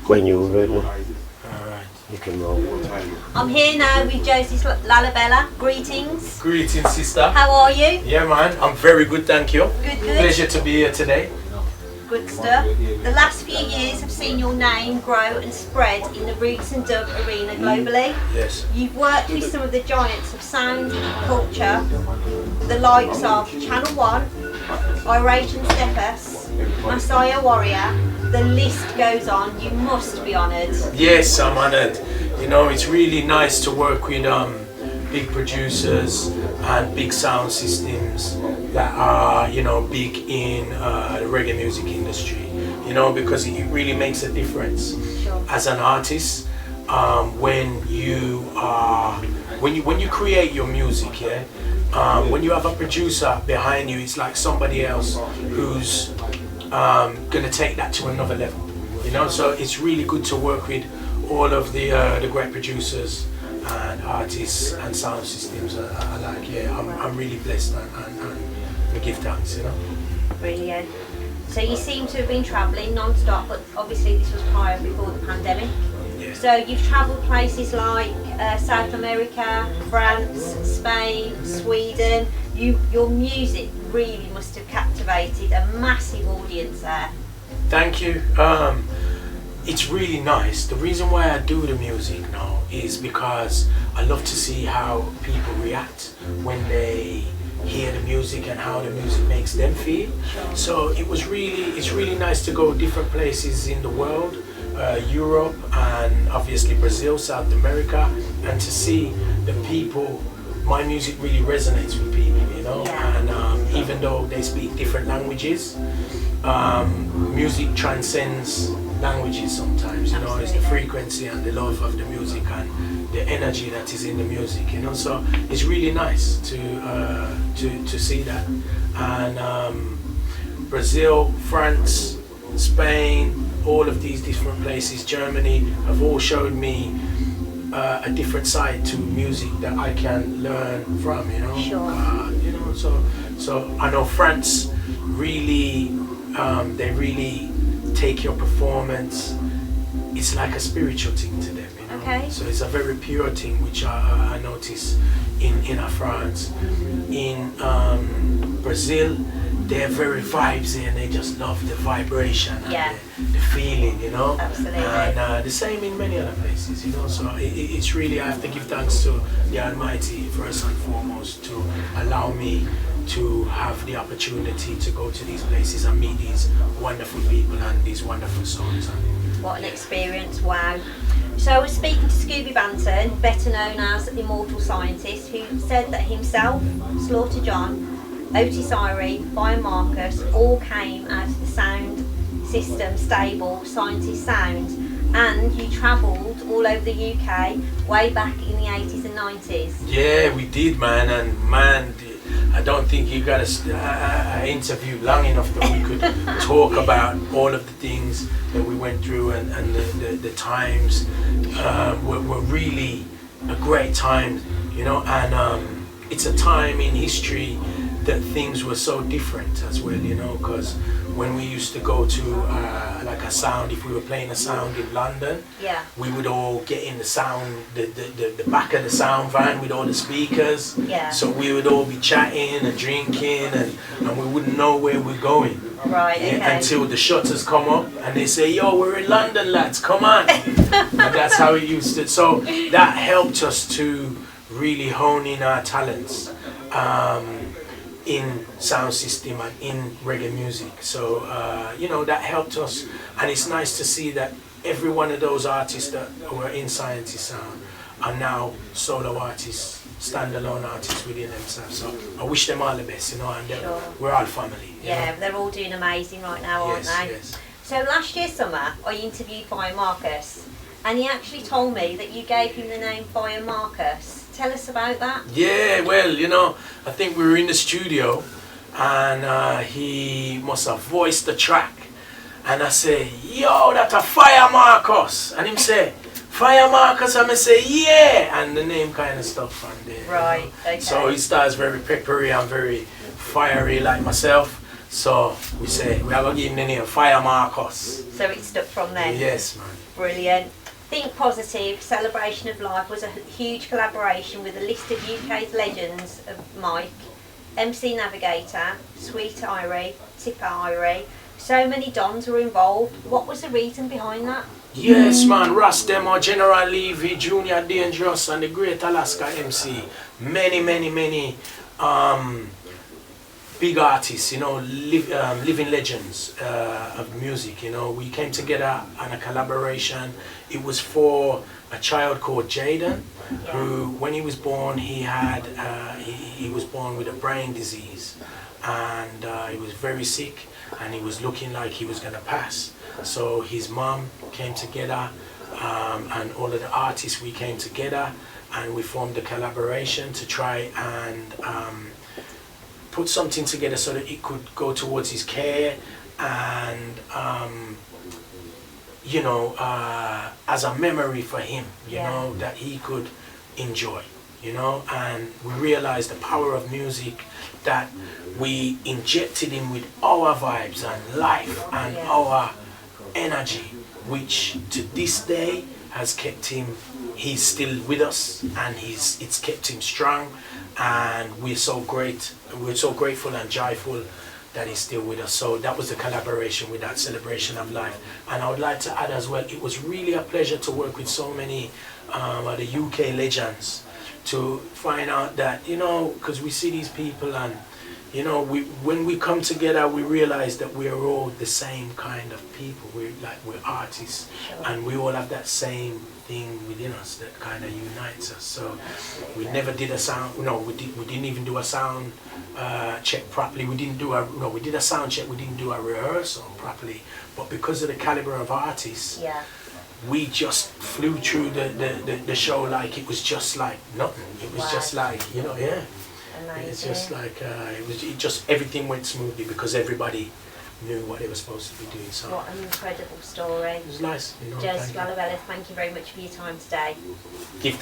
when you're ready. Alright. You can roll. I'm here now with Joseph Lalibela. Greetings. Greetings, sister. How are you? Yeah, man. I'm very good, thank you. Good, good. Pleasure to be here today. Good stuff. The last few years have seen your name grow and spread in the roots and dub arena globally. Yes. You've worked with some of the giants of sound and culture, the likes of Channel 1, Iration Steppers, Messiah Warrior. The list goes on. You must be honoured. Yes, I'm honoured. You know, it's really nice to work with big producers and big sound systems that are, you know, big in the reggae music industry. You know, because it really makes a difference as an artist when you create your music. Yeah, when you have a producer behind you, it's like somebody else who's gonna take that to another level. You know, so it's really good to work with all of the great producers and artists and sound systems. I'm really blessed and I give thanks, you know. Brilliant. So you seem to have been travelling non-stop, but obviously this was prior before the pandemic. Yeah. So you've travelled places like South America, France, Spain, Sweden. Your music really must have captivated a massive audience there. Thank you. It's really nice. The reason why I do the music now is because I love to see how people react when they hear the music and how the music makes them feel. So it's really nice to go different places in the world, Europe and obviously Brazil, South America, and to see the people. My music really resonates with people, you know, and even though they speak different languages, music transcends languages sometimes, you know. It's the frequency and the love of the music and the energy that is in the music, you know. So it's really nice to see that. And Brazil, France, Spain, all of these different places, Germany, have all showed me a different side to music that I can learn from, you know. Sure. You know, so I know France really, they really take your performance. It's like a spiritual thing to them, you know. Okay. So it's a very pure thing, which I notice in France. In Brazil, they're very vibesy and they just love the vibration and the feeling, you know. Absolutely. And the same in many other places, you know. So it's really, I have to give thanks to the Almighty first and foremost to allow me to have the opportunity to go to these places and meet these wonderful people and these wonderful songs. What an experience, wow. So I was speaking to Scooby Banton, better known as Immortal Scientist, who said that himself, Slaughter John, Otis Irie, Brian Marcus all came out of the sound system stable, Scientist Sound, and you travelled all over the UK way back in the 80s and 90s. Yeah, we did, man, and man, I don't think you got an interview long enough that we could talk about all of the things that we went through and the times were really a great time, you know, and it's a time in history that things were so different as well, you know, because when we used to go to like a sound, if we were playing a sound in London, we would all get in the sound, the back of the sound van with all the speakers. So we would all be chatting and drinking and we wouldn't know where we're going. Right, okay. Until the shutters come up and they say, yo, we're in London, lads, come on. And that's how it used to. So that helped us to really hone in our talents. In sound system and in reggae music, so you know, that helped us, and it's nice to see that every one of those artists that were in Scientist Sound are now solo artists, standalone artists within themselves. So I wish them all the best, you know, and we're all family. Yeah, they're all doing amazing right now, aren't they? Yes. So last year summer, I interviewed Fire Marcus, and he actually told me that you gave him the name Fire Marcus. Tell us about that. Yeah, well, you know, I think we were in the studio and he must have voiced the track. And I say, yo, that's a Fire Marcus. And him say, Fire Marcus, and I say, yeah. And the name kind of stuck from there. Right, okay. So he starts very peppery and very fiery like myself. So we say we are going to give him the name Fire Marcus. So it stuck from then. Yes, man. Brilliant. Think Positive, Celebration of Life was a huge collaboration with a list of UK's legends of Mike, MC Navigator, Sweet Irie, Tipper Irie. So many dons were involved. What was the reason behind that? Yes, man. Ras Demo, General Levy, Junior Dangerous, and the Great Alaska MC. Many big artists, you know, living legends of music. You know, we came together on a collaboration. It was for a child called Jaden, who, when he was born, he had he was born with a brain disease, and he was very sick, and he was looking like he was gonna pass. So his mom came together, and all of the artists, we came together, and we formed a collaboration to try and put something together so that it could go towards his care and you know, as a memory for him, you know, that he could enjoy, you know. And we realized the power of music, that we injected him with our vibes and life and our energy, which to this day has kept him, he's still with us, and it's kept him strong, and we're so grateful and joyful that he's still with us. So that was the collaboration with that Celebration of Life. And I would like to add as well, it was really a pleasure to work with so many of the UK legends, to find out that, you know, because we see these people, and you know, when we come together, we realize that we are all the same kind of people. We're artists, and we all have that same thing within us that kind of unites us. So we never did a sound. No, we didn't even do a sound check properly. We did a sound check. We didn't do a rehearsal properly. But because of the caliber of artists, we just flew through the show like it was just like nothing. It was just like, you know, Amazing. It's just like it just everything went smoothly because everybody knew what they were supposed to be doing. So what an incredible story. It was nice. You know, Joseph Lalibela, thank you very much for your time today.